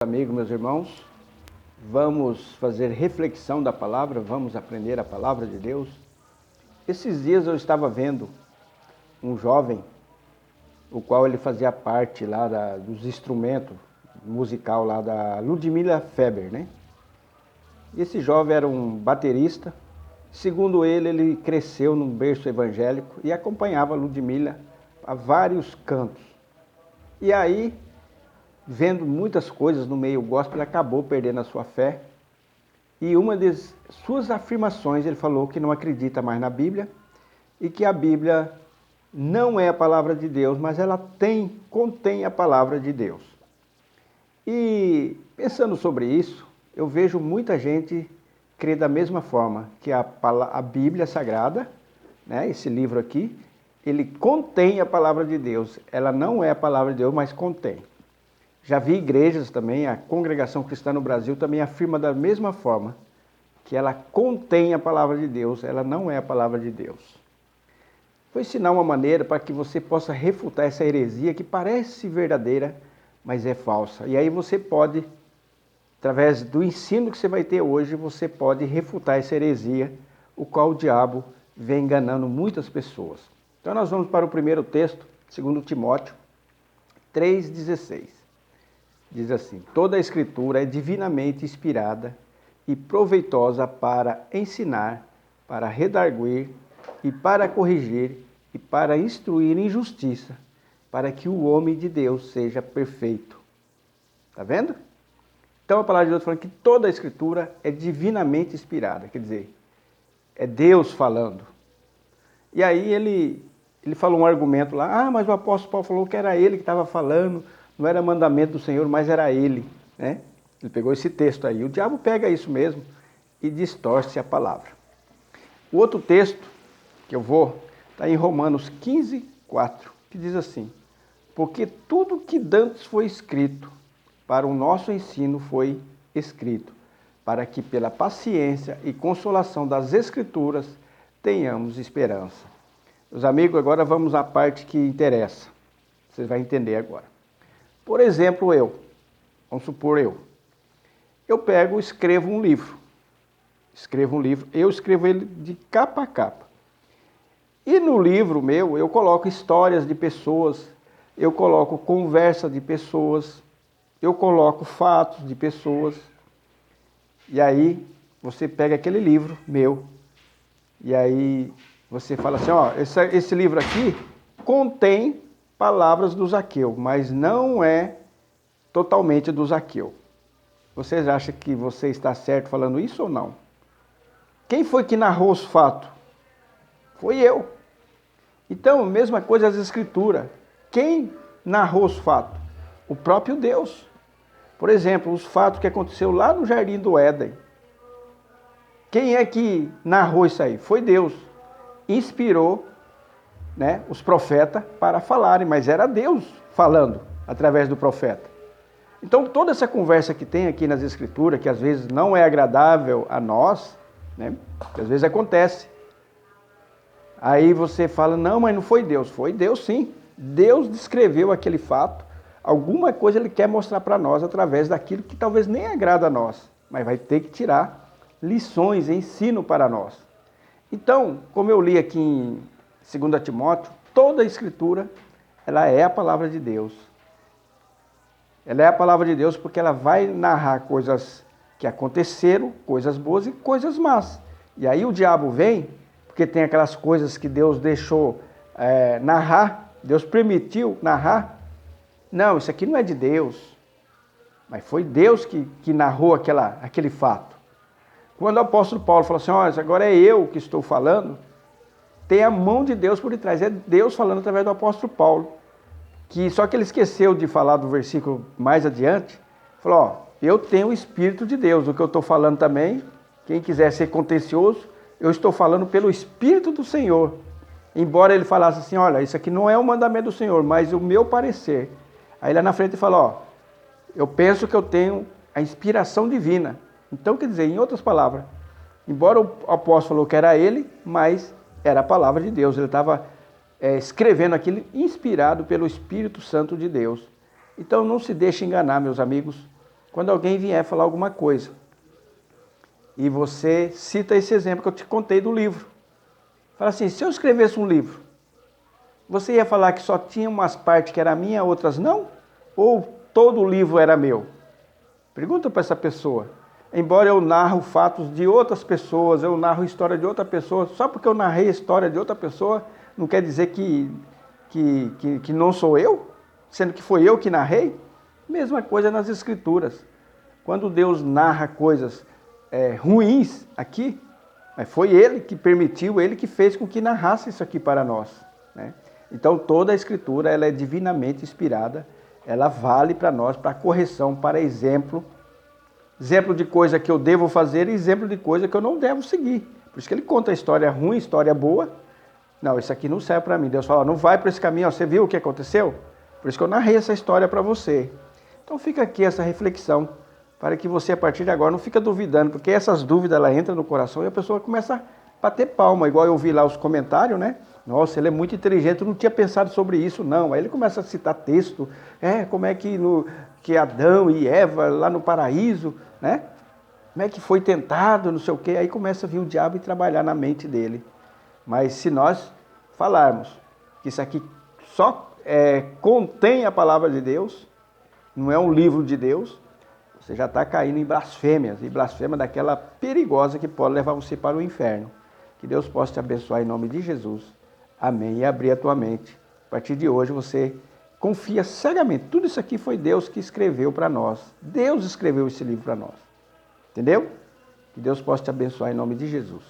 Amigos, meus irmãos, vamos fazer reflexão da palavra, vamos aprender a palavra de Deus. Esses dias eu estava vendo um jovem, o qual ele fazia parte lá dos instrumentos musical lá da Ludmilla Feber, né? Esse jovem era um baterista. Segundo ele cresceu num berço evangélico e acompanhava a Ludmilla a vários cantos. E aí, vendo muitas coisas no meio gospel, ele acabou perdendo a sua fé. E uma de suas afirmações, ele falou que não acredita mais na Bíblia e que a Bíblia não é a palavra de Deus, mas ela contém a palavra de Deus. E pensando sobre isso, eu vejo muita gente crer da mesma forma, que a Bíblia Sagrada, né, esse livro aqui, ele contém a palavra de Deus. Ela não é a palavra de Deus, mas contém. Já vi igrejas também, a Congregação Cristã no Brasil também afirma da mesma forma, que ela contém a palavra de Deus, ela não é a palavra de Deus. Vou ensinar uma maneira para que você possa refutar essa heresia que parece verdadeira, mas é falsa. E aí você pode, através do ensino que você vai ter hoje, você pode refutar essa heresia, o qual o diabo vem enganando muitas pessoas. Então nós vamos para o primeiro texto, 2 Timóteo 3,16. Diz assim: toda a Escritura é divinamente inspirada e proveitosa para ensinar, para redarguir e para corrigir e para instruir em justiça, para que o homem de Deus seja perfeito. Está vendo? Então a palavra de Deus falando que toda a Escritura é divinamente inspirada, quer dizer, é Deus falando. E aí ele falou um argumento lá, mas o apóstolo Paulo falou que era ele que estava falando, não era mandamento do Senhor, mas era ele, né? Ele pegou esse texto aí. O diabo pega isso mesmo e distorce a palavra. O outro texto que eu vou está em Romanos 15:4, que diz assim: porque tudo que dantes foi escrito para o nosso ensino foi escrito, para que pela paciência e consolação das Escrituras tenhamos esperança. Meus amigos, agora vamos à parte que interessa. Vocês vão entender agora. Por exemplo, vamos supor eu pego e escrevo um livro. Eu escrevo ele de capa a capa. E no livro meu, eu coloco histórias de pessoas, eu coloco conversa de pessoas, eu coloco fatos de pessoas. E aí, você pega aquele livro meu, e aí você fala assim, esse livro aqui contém palavras do Zaqueu, mas não é totalmente do Zaqueu. Vocês acham que você está certo falando isso ou não? Quem foi que narrou os fatos? Foi eu. Então, mesma coisa as Escrituras. Quem narrou os fatos? O próprio Deus. Por exemplo, os fatos que aconteceu lá no Jardim do Éden. Quem é que narrou isso aí? Foi Deus. Inspirou, né, os profetas para falarem, mas era Deus falando através do profeta. Então toda essa conversa que tem aqui nas Escrituras, que às vezes não é agradável a nós, né, que às vezes acontece, aí você fala, não, mas não foi Deus sim, Deus descreveu aquele fato, alguma coisa Ele quer mostrar para nós através daquilo que talvez nem agrada a nós, mas vai ter que tirar lições, ensino para nós. Então, como eu li aqui em 2 Timóteo, toda a Escritura, ela é a palavra de Deus. Ela é a palavra de Deus porque ela vai narrar coisas que aconteceram, coisas boas e coisas más. E aí o diabo vem, porque tem aquelas coisas que Deus deixou narrar, Deus permitiu narrar. Não, isso aqui não é de Deus, mas foi Deus que narrou aquele fato. Quando o apóstolo Paulo falou assim, agora é eu que estou falando, tem a mão de Deus por detrás, é Deus falando através do apóstolo Paulo. Só que ele esqueceu de falar do versículo mais adiante, falou, eu tenho o Espírito de Deus, o que eu estou falando também, quem quiser ser contencioso, eu estou falando pelo Espírito do Senhor. Embora ele falasse assim, olha, isso aqui não é o mandamento do Senhor, mas o meu parecer. Aí lá na frente ele fala, eu penso que eu tenho a inspiração divina. Então, quer dizer, em outras palavras, embora o apóstolo falou que era ele, mas era a palavra de Deus. Ele estava escrevendo aquilo inspirado pelo Espírito Santo de Deus. Então, não se deixe enganar, meus amigos. Quando alguém vier falar alguma coisa, e você cita esse exemplo que eu te contei do livro. Fala assim, se eu escrevesse um livro, você ia falar que só tinha umas partes que era minha, outras não? Ou todo o livro era meu? Pergunta para essa pessoa. Embora eu narro fatos de outras pessoas, eu narro a história de outra pessoa, só porque eu narrei a história de outra pessoa, não quer dizer que não sou eu, sendo que foi eu que narrei. Mesma coisa nas Escrituras. Quando Deus narra coisas ruins aqui, foi Ele que permitiu, Ele que fez com que narrasse isso aqui para nós, né? Então toda a Escritura ela é divinamente inspirada, ela vale para nós, para correção, para exemplo de coisa que eu devo fazer e exemplo de coisa que eu não devo seguir. Por isso que ele conta a história ruim, história boa. Não, isso aqui não serve para mim. Deus fala, não vai para esse caminho, ó, você viu o que aconteceu? Por isso que eu narrei essa história para você. Então fica aqui essa reflexão, para que você a partir de agora não fica duvidando, porque essas dúvidas ela entram no coração e a pessoa começa a bater palma, igual eu vi lá os comentários, né? Nossa, ele é muito inteligente, eu não tinha pensado sobre isso, não. Aí ele começa a citar texto, como é que Adão e Eva lá no paraíso, né? Como é que foi tentado, não sei o quê. Aí começa a vir o diabo e trabalhar na mente dele. Mas se nós falarmos que isso aqui só contém a palavra de Deus, não é um livro de Deus, você já está caindo em blasfêmias, e blasfêmia daquela perigosa que pode levar você para o inferno. Que Deus possa te abençoar em nome de Jesus. Amém. E abrir a tua mente. A partir de hoje você confia cegamente. Tudo isso aqui foi Deus que escreveu para nós. Deus escreveu esse livro para nós. Entendeu? Que Deus possa te abençoar em nome de Jesus.